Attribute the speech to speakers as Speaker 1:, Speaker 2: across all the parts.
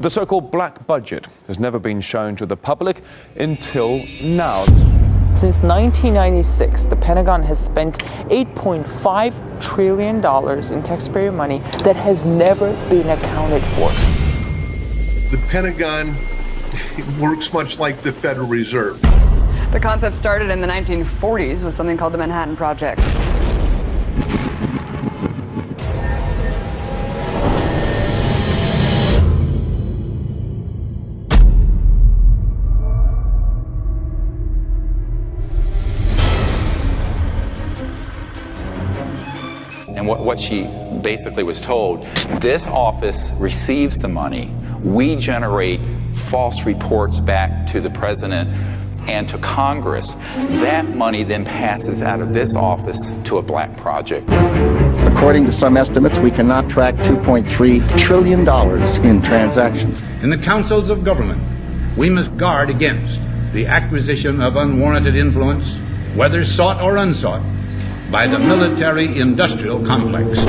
Speaker 1: The so-called black budget has never been shown to the public until now.
Speaker 2: Since 1996, the Pentagon has spent $8.5 trillion in taxpayer money that has never been accounted for.
Speaker 3: The Pentagon works much like the Federal Reserve.
Speaker 4: The concept started in the 1940s with something called the Manhattan Project.
Speaker 5: And what she basically was told, this office receives the money, we generate false reports back to the president and to Congress. That money then passes out of this office to a black project.
Speaker 6: According to some estimates, we cannot track $2.3 trillion in transactions.
Speaker 7: In the councils of government, we must guard against the acquisition of unwarranted influence, whether sought or unsought, by the military-industrial complex.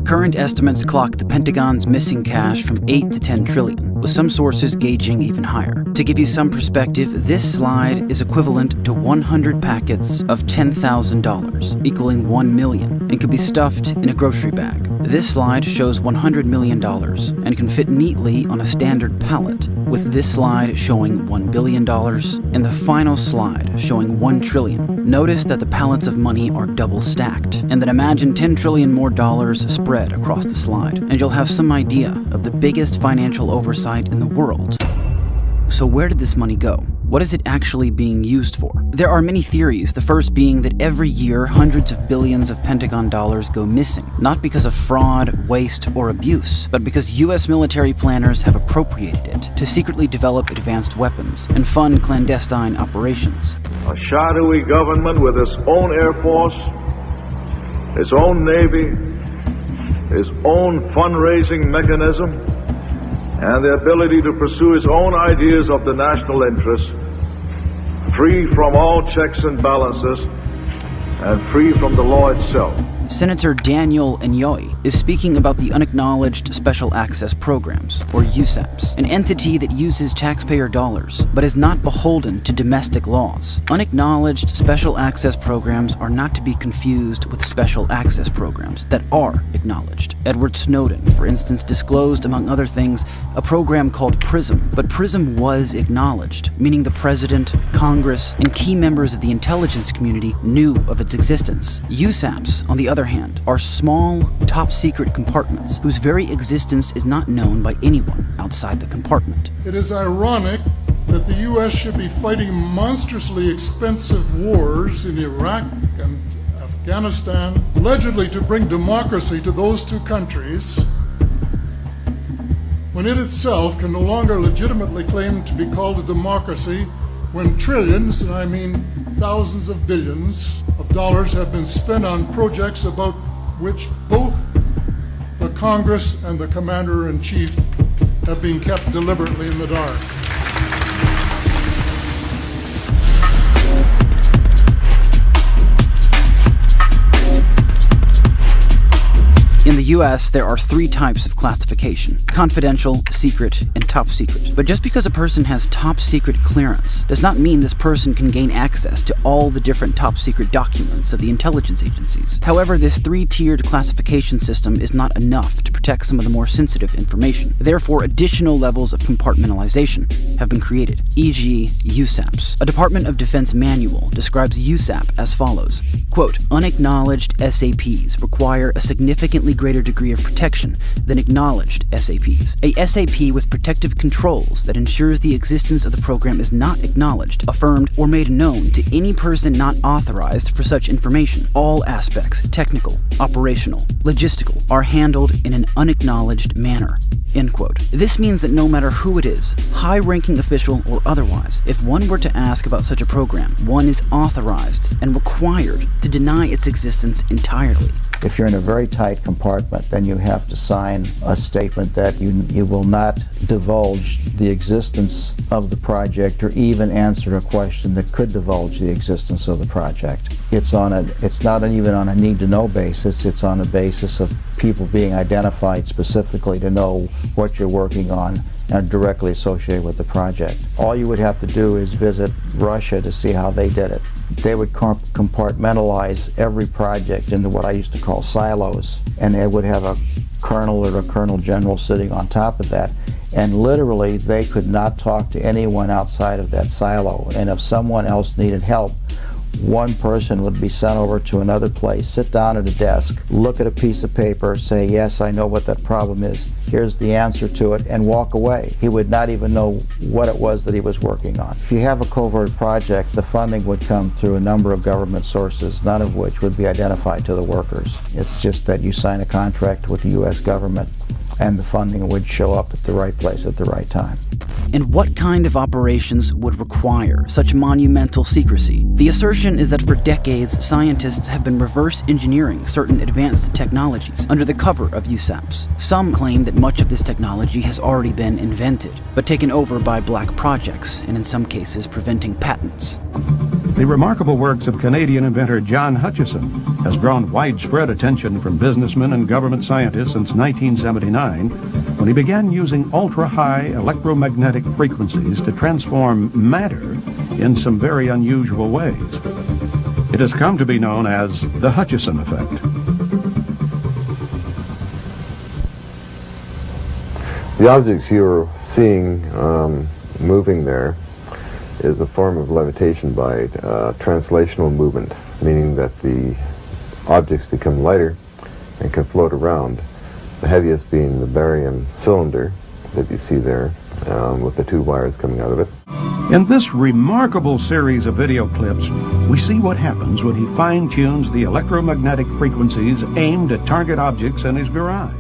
Speaker 8: Current estimates clock the Pentagon's missing cash from 8 to 10 trillion, with some sources gauging even higher. To give you some perspective, this slide is equivalent to 100 packets of $10,000, equaling 1 million, and could be stuffed in a grocery bag. This slide shows $100 million and can fit neatly on a standard pallet, with this slide showing $1 billion and the final slide showing 1 trillion. Notice that the pallets of money are double stacked, and then imagine 10 trillion more dollars spread across the slide, and you'll have some idea of the biggest financial oversight in the world. So where did this money go? What is it actually being used for? There are many theories, the first being that every year hundreds of billions of Pentagon dollars go missing, not because of fraud, waste, or abuse, but because US military planners have appropriated it to secretly develop advanced weapons and fund clandestine operations.
Speaker 9: A shadowy government with its own Air Force, its own Navy, its own fundraising mechanism, and the ability to pursue its own ideas of the national interest, free from all checks and balances, and free from the law itself.
Speaker 8: Senator Daniel Inouye is speaking about the Unacknowledged Special Access Programs, or USAPs, an entity that uses taxpayer dollars, but is not beholden to domestic laws. Unacknowledged Special Access Programs are not to be confused with special access programs that are acknowledged. Edward Snowden, for instance, disclosed, among other things, a program called PRISM, but PRISM was acknowledged, meaning the President, Congress, and key members of the intelligence community knew of its existence. USAPs, on the other hand, are small, top-secret compartments whose very existence is not known by anyone outside the compartment.
Speaker 10: It is ironic that the U.S. should be fighting monstrously expensive wars in Iraq and Afghanistan, allegedly to bring democracy to those two countries, when it itself can no longer legitimately claim to be called a democracy, when trillions, and I mean thousands of billions of dollars, have been spent on projects about which both the Congress and the Commander-in-Chief have been kept deliberately in the dark.
Speaker 8: In the US, there are 3 types of classification: confidential, secret, and top secret. But just because a person has top secret clearance does not mean this person can gain access to all the different top secret documents of the intelligence agencies. However, this 3-tiered classification system is not enough to protect some of the more sensitive information. Therefore, additional levels of compartmentalization have been created, e.g. USAPs. A Department of Defense manual describes USAP as follows, quote, "Unacknowledged SAPs require a significantly greater degree of protection than acknowledged SAPs. A SAP with protective controls that ensures the existence of the program is not acknowledged, affirmed, or made known to any person not authorized for such information. All aspects, technical, operational, logistical, are handled in an unacknowledged manner." End quote. This means that no matter who it is, high-ranking official or otherwise, if one were to ask about such a program, one is authorized and required to deny its existence entirely.
Speaker 6: If you're in a very tight compartment, then you have to sign a statement that you will not divulge the existence of the project or even answer a question that could divulge the existence of the project. It's not even on a need-to-know basis, it's on a basis of people being identified specifically to know what you're working on and directly associated with the project. All you would have to do is visit Russia to see how they did it. They would compartmentalize every project into what I used to call silos, and they would have a colonel or a colonel general sitting on top of that, and literally they could not talk to anyone outside of that silo. And if someone else needed help, one person would be sent over to another place, sit down at a desk, look at a piece of paper, say, yes, I know what that problem is, here's the answer to it, and walk away. He would not even know what it was that he was working on. If you have a covert project, the funding would come through a number of government sources, none of which would be identified to the workers. It's just that you sign a contract with the U.S. government and the funding would show up at the right place at the right time.
Speaker 8: And what kind of operations would require such monumental secrecy? The assertion is that for decades, scientists have been reverse engineering certain advanced technologies under the cover of USAPs. Some claim that much of this technology has already been invented, but taken over by black projects, and in some cases preventing patents.
Speaker 11: The remarkable works of Canadian inventor John Hutchison has drawn widespread attention from businessmen and government scientists since 1979, when he began using ultra-high electromagnetic frequencies to transform matter in some very unusual ways. It has come to be known as the Hutchison effect.
Speaker 12: The objects you're seeing moving there is a form of levitation by translational movement, meaning that the objects become lighter and can float around. The heaviest being the barium cylinder that you see there with the two wires coming out of it.
Speaker 11: In this remarkable series of video clips, we see what happens when he fine-tunes the electromagnetic frequencies aimed at target objects in his garage.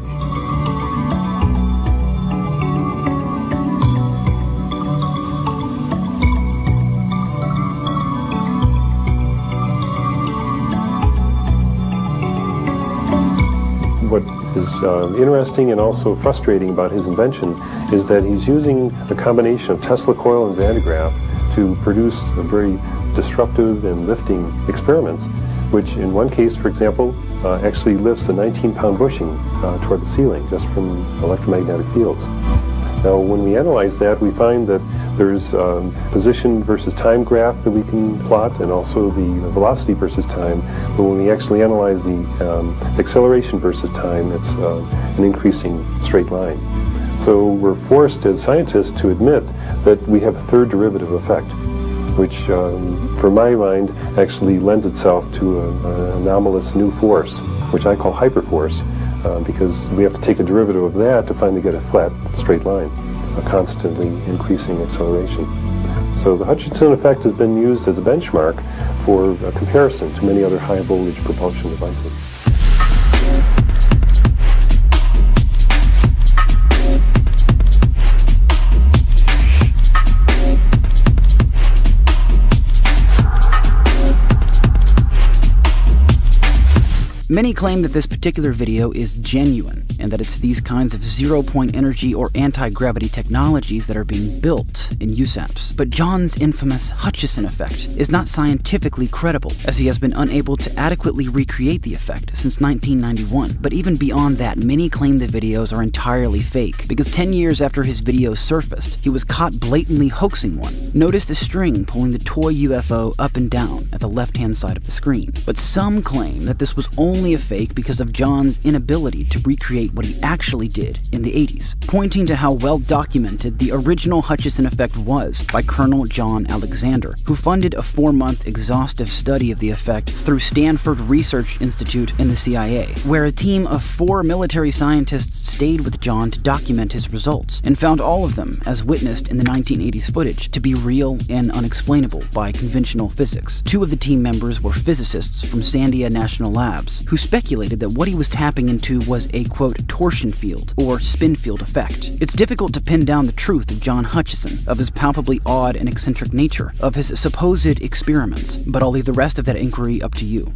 Speaker 13: What is interesting and also frustrating about his invention is that he's using a combination of Tesla coil and Van de Graaff to produce a very disruptive and lifting experiments, which in one case, for example, actually lifts a 19-pound bushing toward the ceiling just from electromagnetic fields. Now, when we analyze that, we find that there's position versus time graph that we can plot, and also the velocity versus time. But when we actually analyze the acceleration versus time, it's an increasing straight line. So we're forced as scientists to admit that we have a third derivative effect, which, for my mind, actually lends itself to an anomalous new force, which I call hyperforce, because we have to take a derivative of that to finally get a flat, straight line, a constantly increasing acceleration. So the Hutchison effect has been used as a benchmark for a comparison to many other high voltage propulsion devices.
Speaker 8: Many claim that this particular video is genuine, and that it's these kinds of zero-point energy or anti-gravity technologies that are being built in USAPs. But John's infamous Hutchison effect is not scientifically credible, as he has been unable to adequately recreate the effect since 1991. But even beyond that, many claim the videos are entirely fake, because 10 years after his videos surfaced, he was caught blatantly hoaxing one. Notice the string pulling the toy UFO up and down at the left-hand side of the screen. But some claim that this was only a fake because of John's inability to recreate what he actually did in the 80s, pointing to how well documented the original Hutchison effect was by Colonel John Alexander, who funded a 4-month exhaustive study of the effect through Stanford Research Institute and the CIA, where a team of 4 military scientists stayed with John to document his results, and found all of them, as witnessed in the 1980s footage, to be real and unexplainable by conventional physics. 2 of the team members were physicists from Sandia National Labs, who speculated that what he was tapping into was a, quote, torsion field, or spin field effect. It's difficult to pin down the truth of John Hutchison, of his palpably odd and eccentric nature, of his supposed experiments, but I'll leave the rest of that inquiry up to you.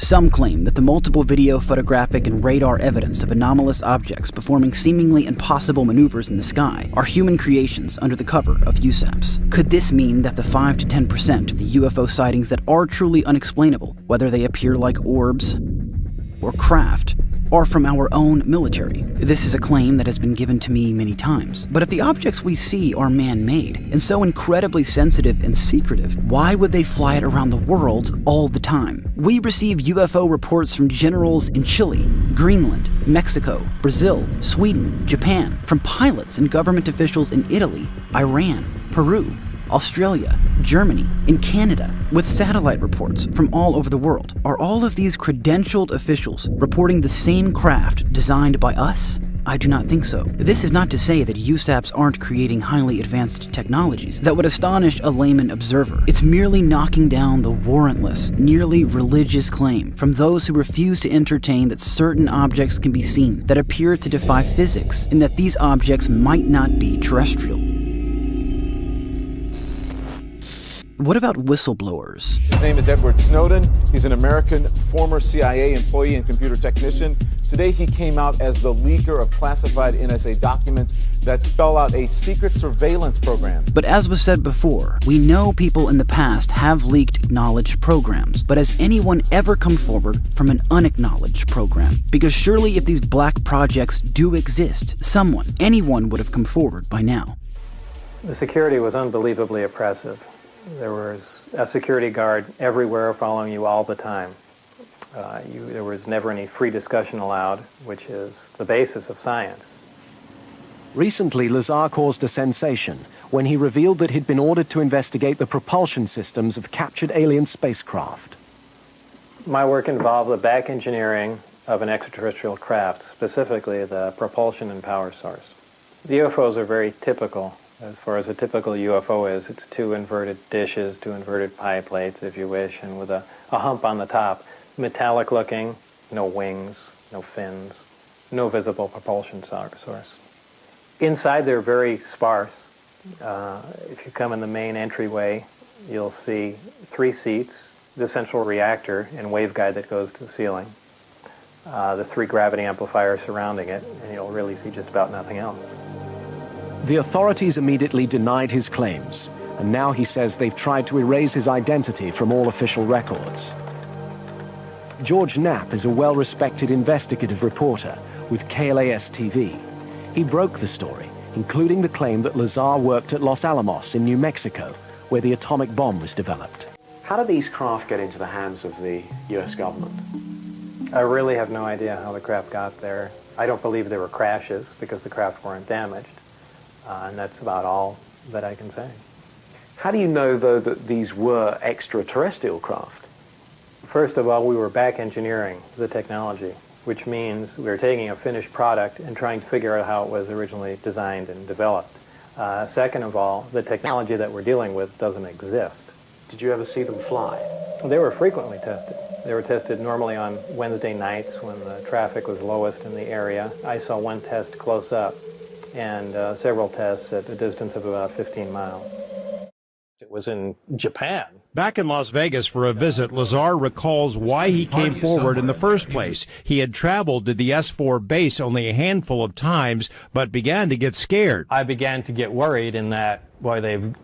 Speaker 8: Some claim that the multiple video, photographic, and radar evidence of anomalous objects performing seemingly impossible maneuvers in the sky are human creations under the cover of USAPs. Could this mean that the 5 to 10% of the UFO sightings that are truly unexplainable, whether they appear like orbs or craft, are from our own military? This is a claim that has been given to me many times. But if the objects we see are man-made and so incredibly sensitive and secretive, why would they fly it around the world all the time? We receive UFO reports from generals in Chile, Greenland, Mexico, Brazil, Sweden, Japan, from pilots and government officials in Italy, Iran, Peru, Australia, Germany, and Canada, with satellite reports from all over the world. Are all of these credentialed officials reporting the same craft designed by us? I do not think so. This is not to say that USAPs aren't creating highly advanced technologies that would astonish a layman observer. It's merely knocking down the warrantless, nearly religious claim from those who refuse to entertain that certain objects can be seen that appear to defy physics, and that these objects might not be terrestrial. What about whistleblowers?
Speaker 14: His name is Edward Snowden. He's an American former CIA employee and computer technician. Today he came out as the leaker of classified NSA documents that spell out a secret surveillance program.
Speaker 8: But as was said before, we know people in the past have leaked acknowledged programs. But has anyone ever come forward from an unacknowledged program? Because surely if these black projects do exist, anyone would have come forward by now.
Speaker 15: The security was unbelievably oppressive. There was a security guard everywhere following you all the time. There was never any free discussion allowed, which is the basis of science.
Speaker 11: Recently, Lazar caused a sensation when he revealed that he'd been ordered to investigate the propulsion systems of captured alien spacecraft.
Speaker 15: My work involved the back engineering of an extraterrestrial craft, specifically the propulsion and power source. The UFOs are very typical. As far as a typical UFO is, it's two inverted dishes, two inverted pie plates, if you wish, and with a hump on the top. Metallic looking, no wings, no fins, no visible propulsion source. Inside they're very sparse. If you come in the main entryway, you'll see 3 seats, the central reactor and waveguide that goes to the ceiling, the 3 gravity amplifiers surrounding it, and you'll really see just about nothing else.
Speaker 11: The authorities immediately denied his claims, and now he says they've tried to erase his identity from all official records. George Knapp is a well-respected investigative reporter with KLAS-TV. He broke the story, including the claim that Lazar worked at Los Alamos in New Mexico, where the atomic bomb was developed.
Speaker 16: How did these craft get into the hands of the U.S. government?
Speaker 15: I really have no idea how the craft got there. I don't believe there were crashes because the craft weren't damaged. And that's about all that I can say.
Speaker 16: How do you know, though, that these were extraterrestrial craft?
Speaker 15: First of all, we were back engineering the technology, which means we were taking a finished product and trying to figure out how it was originally designed and developed. Second of all, the technology that we're dealing with doesn't exist.
Speaker 16: Did you ever see them fly?
Speaker 15: They were frequently tested. They were tested normally on Wednesday nights when the traffic was lowest in the area. I saw one test close up, and several tests at a distance of about 15 miles. It was in Japan.
Speaker 17: Back in Las Vegas for a visit, Lazar recalls why he came forward in the first place. He had traveled to the S-4 base only a handful of times, but began to get scared.
Speaker 15: I began to get worried in that, boy, they've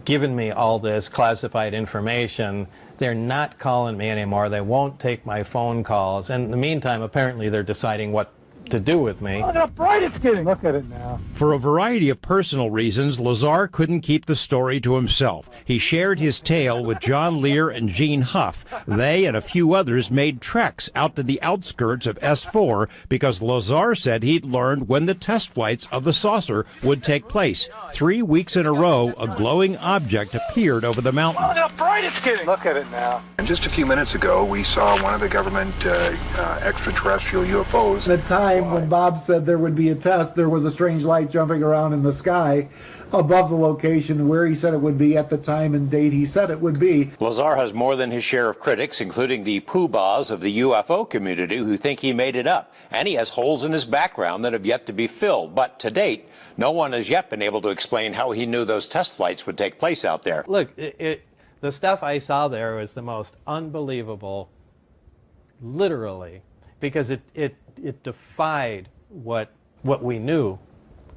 Speaker 15: given me all this classified information. They're not calling me anymore. They won't take my phone calls. And in the meantime, apparently they're deciding what to do with me.
Speaker 18: Look how bright it's getting. Look at it now.
Speaker 17: For a variety of personal reasons, Lazar couldn't keep the story to himself. He shared his tale with John Lear and Gene Huff. They and a few others made treks out to the outskirts of S4 because Lazar said he'd learned when the test flights of the saucer would take place. 3 weeks in a row, a glowing object appeared over the mountains.
Speaker 18: Look how bright it's getting. Look at it now.
Speaker 19: And just a few minutes ago, we saw one of the government extraterrestrial UFOs.
Speaker 20: The time when Bob said there would be a test, there was a strange light jumping around in the sky above the location where he said it would be at the time and date he said it would be.
Speaker 21: Lazar has more than his share of critics, including the poobahs of the UFO community who think he made it up. And he has holes in his background that have yet to be filled. But to date, no one has yet been able to explain how he knew those test flights would take place out there.
Speaker 15: Look, the stuff I saw there was the most unbelievable
Speaker 1: literally, because it defied what we knew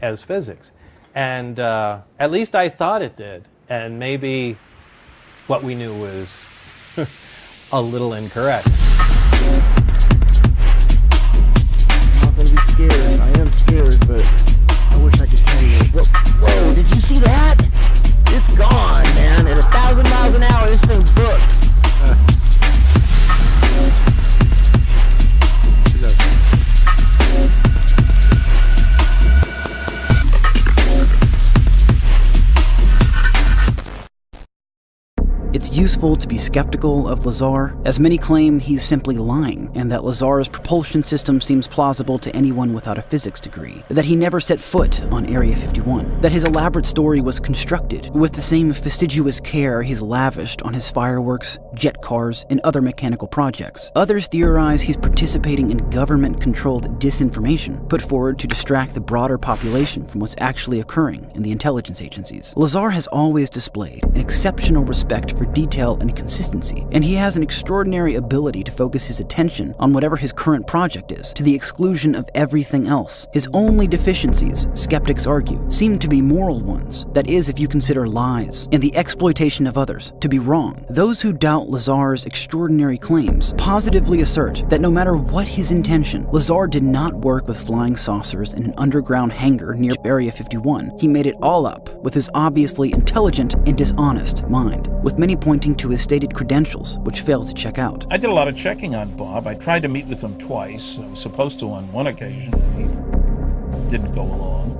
Speaker 1: as physics. And at least I thought it did. And maybe what we knew was a little incorrect.
Speaker 22: I'm not going to be scared. I am scared, but I wish I could tell you. Whoa, did you see that? It's gone, man. At 1,000 miles an hour, this thing's booked.
Speaker 8: It's useful to be skeptical of Lazar, as many claim he's simply lying, and that Lazar's propulsion system seems plausible to anyone without a physics degree, that he never set foot on Area 51, that his elaborate story was constructed with the same fastidious care he's lavished on his fireworks, jet cars, and other mechanical projects. Others theorize he's participating in government-controlled disinformation, put forward to distract the broader population from what's actually occurring in the intelligence agencies. Lazar has always displayed an exceptional respect for detail and consistency, and he has an extraordinary ability to focus his attention on whatever his current project is, to the exclusion of everything else. His only deficiencies, skeptics argue, seem to be moral ones, that is if you consider lies and the exploitation of others to be wrong. Those who doubt Lazar's extraordinary claims positively assert that no matter what his intention, Lazar did not work with flying saucers in an underground hangar near Area 51. He made it all up with his obviously intelligent and dishonest mind, with many pointing to his stated credentials, which failed to check out.
Speaker 23: I did a lot of checking on Bob. I tried to meet with him twice. I was supposed to on one occasion, and he didn't go along.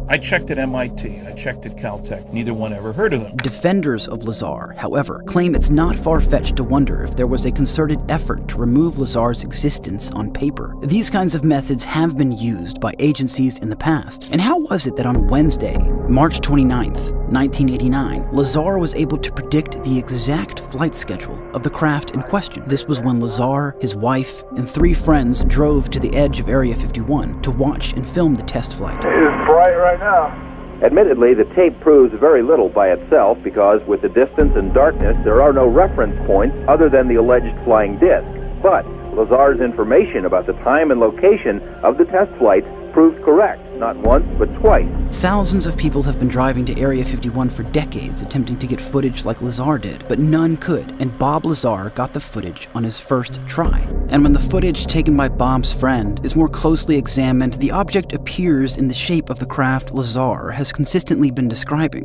Speaker 23: I checked at MIT, I checked at Caltech. Neither one ever heard of them.
Speaker 8: Defenders of Lazar, however, claim it's not far-fetched to wonder if there was a concerted effort to remove Lazar's existence on paper. These kinds of methods have been used by agencies in the past. And how was it that on Wednesday, March 29th, 1989, Lazar was able to predict the exact flight schedule of the craft in question? This was when Lazar, his wife, and 3 friends drove to the edge of Area 51 to watch and film the test flight.
Speaker 18: It is bright right now.
Speaker 24: Admittedly, the tape proves very little by itself because with the distance and darkness, there are no reference points other than the alleged flying disc. But Lazar's information about the time and location of the test flights proved correct, not once, but twice.
Speaker 8: Thousands of people have been driving to Area 51 for decades attempting to get footage like Lazar did, but none could, and Bob Lazar got the footage on his first try. And when the footage taken by Bob's friend is more closely examined, the object appears in the shape of the craft Lazar has consistently been describing.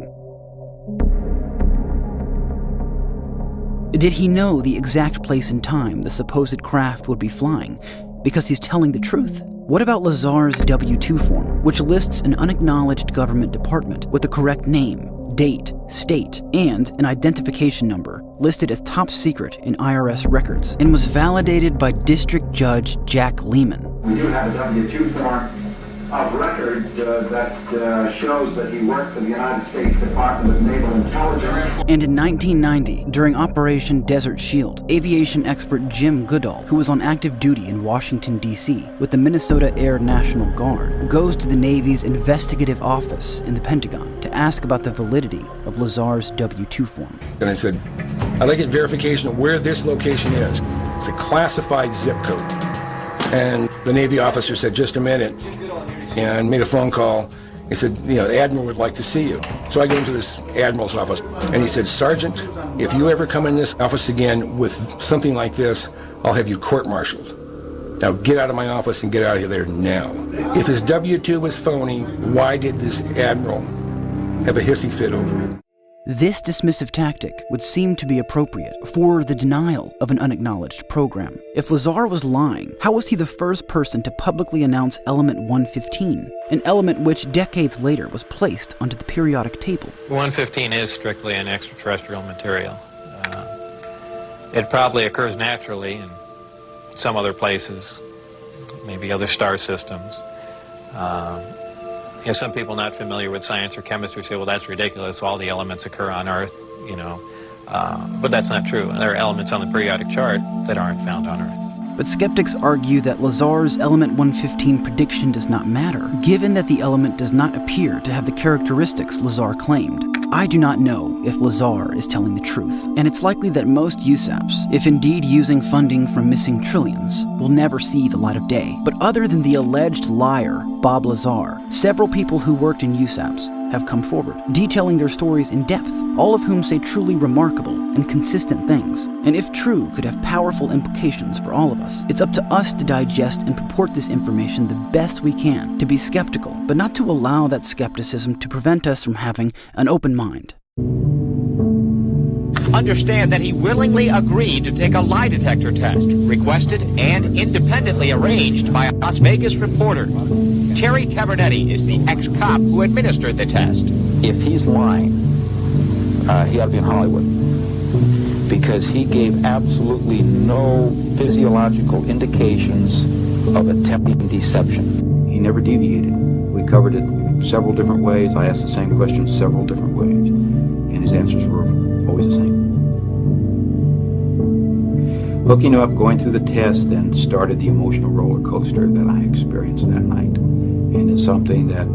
Speaker 8: Did he know the exact place and time the supposed craft would be flying? Because he's telling the truth? What about Lazar's W-2 form, which lists an unacknowledged government department with the correct name, date, state, and an identification number listed as top secret in IRS records, and was validated by District Judge Jack Lehman?
Speaker 25: We do have a W-2 form of record that shows that he worked for the United States Department of Naval Intelligence.
Speaker 8: And in 1990, during Operation Desert Shield, aviation expert Jim Goodall, who was on active duty in Washington, D.C. with the Minnesota Air National Guard, goes to the Navy's investigative office in the Pentagon to ask about the validity of Lazar's W-2 form.
Speaker 26: And I said, I'd like to get verification of where this location is. It's a classified zip code. And the Navy officer said, just a minute, and made a phone call. He said, the Admiral would like to see you. So I go into this Admiral's office, and he said, Sergeant, if you ever come in this office again with something like this, I'll have you court-martialed. Now get out of my office and get out of there now. If his W-2 was phony, why did this Admiral have a hissy fit over it?
Speaker 8: This dismissive tactic would seem to be appropriate for the denial of an unacknowledged program. If Lazar was lying, how was he the first person to publicly announce Element 115, an element which decades later was placed onto the periodic table?
Speaker 27: 115 is strictly an extraterrestrial material. It probably occurs naturally in some other places, maybe other star systems. Some people not familiar with science or chemistry say, well, that's ridiculous. All the elements occur on Earth, But that's not true. There are elements on the periodic chart that aren't found on Earth.
Speaker 8: But skeptics argue that Lazar's Element 115 prediction does not matter, given that the element does not appear to have the characteristics Lazar claimed. I do not know if Lazar is telling the truth, and it's likely that most USAPs, if indeed using funding from missing trillions, will never see the light of day. But other than the alleged liar, Bob Lazar, several people who worked in USAPs have come forward, detailing their stories in depth, all of whom say truly remarkable and consistent things, and if true, could have powerful implications for all of us. It's up to us to digest and purport this information the best we can, to be skeptical, but not to allow that skepticism to prevent us from having an open mind.
Speaker 2: Understand that he willingly agreed to take a lie detector test, requested and independently arranged by a Las Vegas reporter. Terry Tabernetti is the ex-cop who administered the test.
Speaker 3: If he's lying, he ought to be in Hollywood, because he gave absolutely no physiological indications of attempting deception.
Speaker 4: He never deviated. We covered it several different ways. I asked the same questions several different ways, and his answers were always the same. Hooking up, going through the test, then started the emotional roller coaster that I experienced that night. And it's something that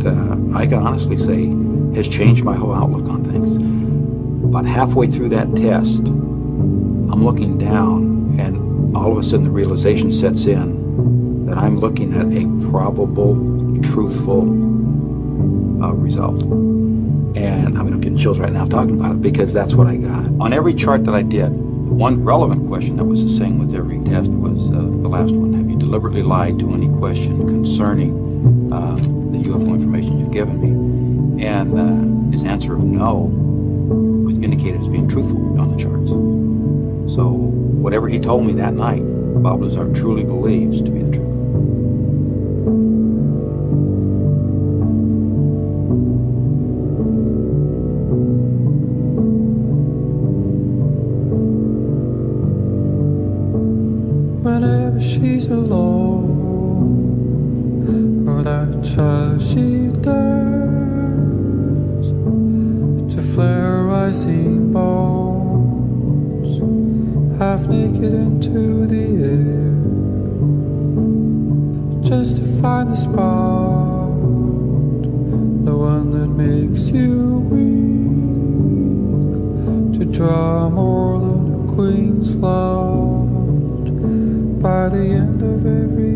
Speaker 4: I can honestly say has changed my whole outlook on things. About halfway through that test, I'm looking down, and all of a sudden the realization sets in that I'm looking at a probable, truthful result. And I mean, I'm getting chills right now talking about it, because that's what I got. On every chart that I did, one relevant question that was the same with every test was the last one. Have you deliberately lied to any question concerning the UFO information you've given me? And his answer of no was indicated as being truthful on the charts. So whatever he told me that night, Bob Lazar truly believes to be the truth.
Speaker 5: Whenever she's alone, or that child she dares to flare rising bones, half naked into the air, just to find the spot, the one that makes you weak, to draw more than a queen's lot. By the end of every